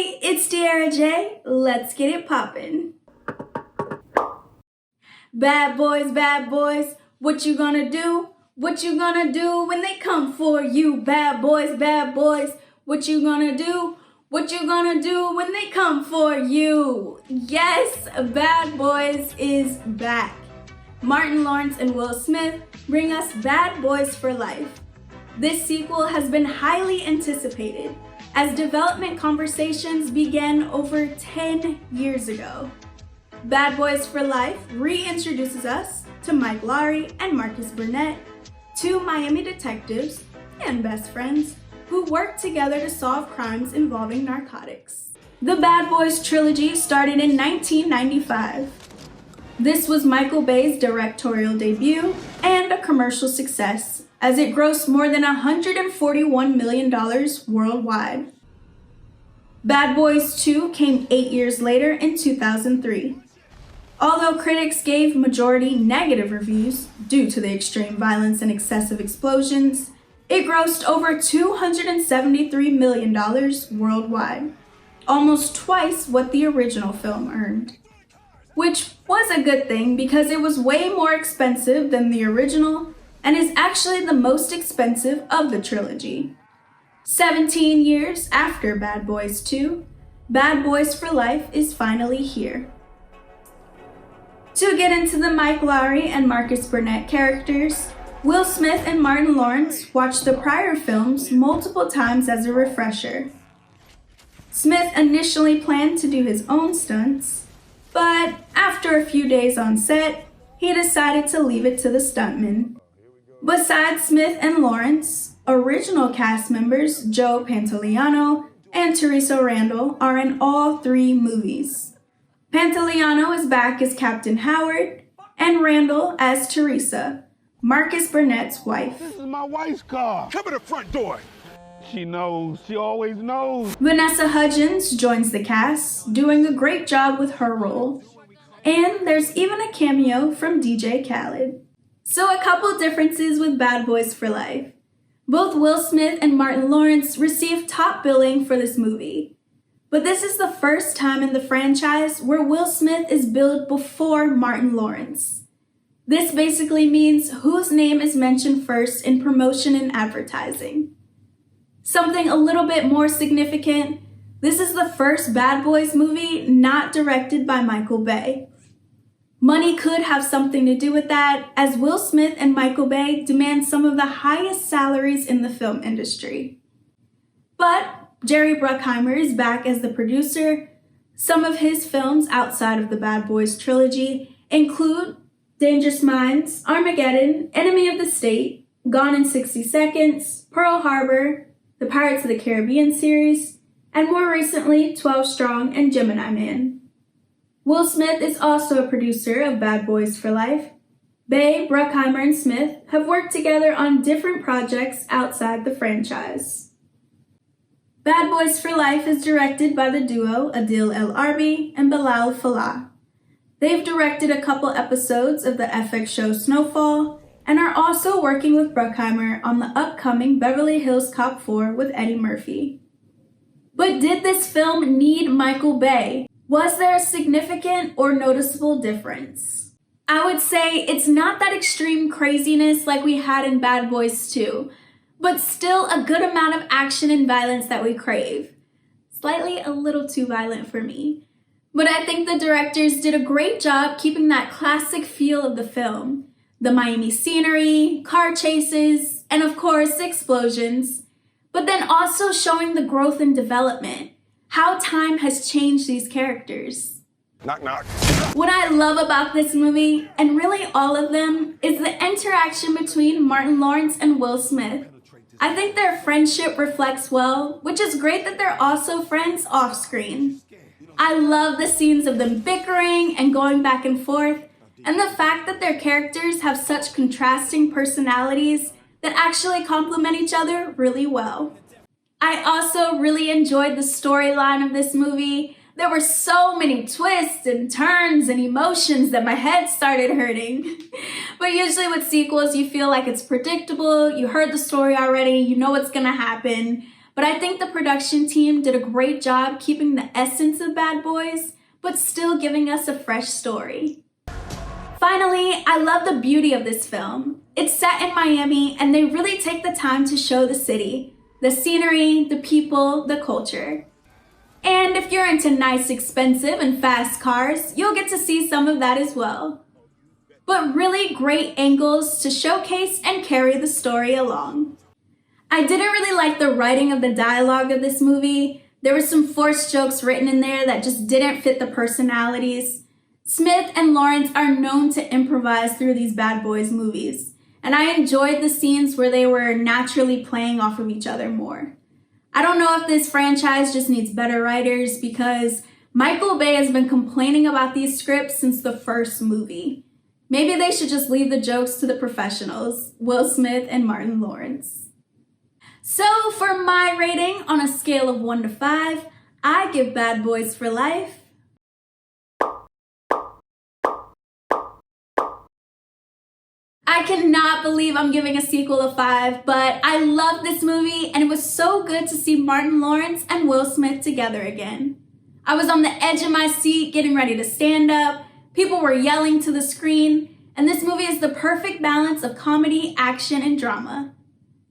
Hey, it's Tiara J. Let's get it poppin'. Bad boys, what you gonna do? What you gonna do when they come for you? Bad boys, what you gonna do? What you gonna do when they come for you? Yes, Bad Boys is back. Martin Lawrence and Will Smith bring us Bad Boys for Life. This sequel has been highly anticipated as development conversations began over 10 years ago. Bad Boys for Life reintroduces us to Mike Lowrey and Marcus Burnett, two Miami detectives and best friends who work together to solve crimes involving narcotics. The Bad Boys trilogy started in 1995. This was Michael Bay's directorial debut and a commercial success, as it grossed more than $141 million worldwide. Bad Boys 2 came 8 years later in 2003. Although critics gave majority negative reviews due to the extreme violence and excessive explosions, it grossed over $273 million worldwide, almost twice what the original film earned. Which was a good thing because it was way more expensive than the original and is actually the most expensive of the trilogy. 17 years after Bad Boys 2, Bad Boys for Life is finally here. To get into the Mike Lowrey and Marcus Burnett characters, Will Smith and Martin Lawrence watched the prior films multiple times as a refresher. Smith initially planned to do his own stunts, but after a few days on set, he decided to leave it to the stuntmen. Besides Smith and Lawrence, original cast members Joe Pantoliano and Teresa Randall are in all three movies. Pantoliano is back as Captain Howard, and Randall as Teresa, Marcus Burnett's wife. This is my wife's car. Come to the front door. She knows. She always knows. Vanessa Hudgens joins the cast, doing a great job with her role. And there's even a cameo from DJ Khaled. So a couple differences with Bad Boys for Life. Both Will Smith and Martin Lawrence received top billing for this movie. But this is the first time in the franchise where Will Smith is billed before Martin Lawrence. This basically means whose name is mentioned first in promotion and advertising. Something a little bit more significant, this is the first Bad Boys movie not directed by Michael Bay. Money could have something to do with that, as Will Smith and Michael Bay demand some of the highest salaries in the film industry. But Jerry Bruckheimer is back as the producer. Some of his films outside of the Bad Boys trilogy include Dangerous Minds, Armageddon, Enemy of the State, Gone in 60 Seconds, Pearl Harbor, the Pirates of the Caribbean series, and more recently, 12 Strong and Gemini Man. Will Smith is also a producer of Bad Boys for Life. Bay, Bruckheimer, and Smith have worked together on different projects outside the franchise. Bad Boys for Life is directed by the duo Adil El Arbi and Bilal Fallah. They've directed a couple episodes of the FX show Snowfall and are also working with Bruckheimer on the upcoming Beverly Hills Cop 4 with Eddie Murphy. But did this film need Michael Bay? Was there a significant or noticeable difference? I would say it's not that extreme craziness like we had in Bad Boys 2, but still a good amount of action and violence that we crave. Slightly a little too violent for me. But I think the directors did a great job keeping that classic feel of the film. The Miami scenery, car chases, and of course explosions, but then also showing the growth and development. How time has changed these characters. Knock, knock. What I love about this movie, and really all of them, is the interaction between Martin Lawrence and Will Smith. I think their friendship reflects well, which is great that they're also friends off screen. I love the scenes of them bickering and going back and forth, and the fact that their characters have such contrasting personalities that actually complement each other really well. I also really enjoyed the storyline of this movie. There were so many twists and turns and emotions that my head started hurting. But usually with sequels, you feel like it's predictable, you heard the story already, you know what's gonna happen. but I think the production team did a great job keeping the essence of Bad Boys, but still giving us a fresh story. Finally, I love the beauty of this film. It's set in Miami, and they really take the time to show the city, the scenery, the people, the culture. And if you're into nice, expensive, and fast cars, you'll get to see some of that as well. But really great angles to showcase and carry the story along. I didn't really like the writing of the dialogue of this movie. There were some forced jokes written in there that just didn't fit the personalities. Smith and Lawrence are known to improvise through these Bad Boys movies, and I enjoyed the scenes where they were naturally playing off of each other more. I don't know if this franchise just needs better writers because Michael Bay has been complaining about these scripts since the first movie. Maybe they should just leave the jokes to the professionals, Will Smith and Martin Lawrence. So for my rating on a scale of 1 to 5, I give Bad Boys for Life I cannot believe I'm giving a sequel a 5, but I love this movie and it was so good to see Martin Lawrence and Will Smith together again. I was on the edge of my seat getting ready to stand up, people were yelling to the screen, and this movie is the perfect balance of comedy, action, and drama.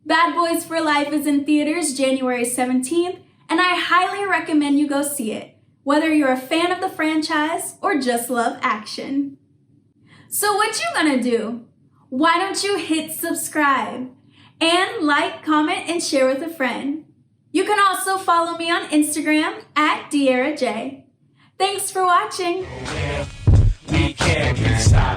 Bad Boys for Life is in theaters January 17th, and I highly recommend you go see it, whether you're a fan of the franchise or just love action. So what you gonna do? Why don't you hit subscribe and like, comment, and share with a friend. You can also follow me on Instagram @DieraJ. Thanks for watching. We can't be stopped.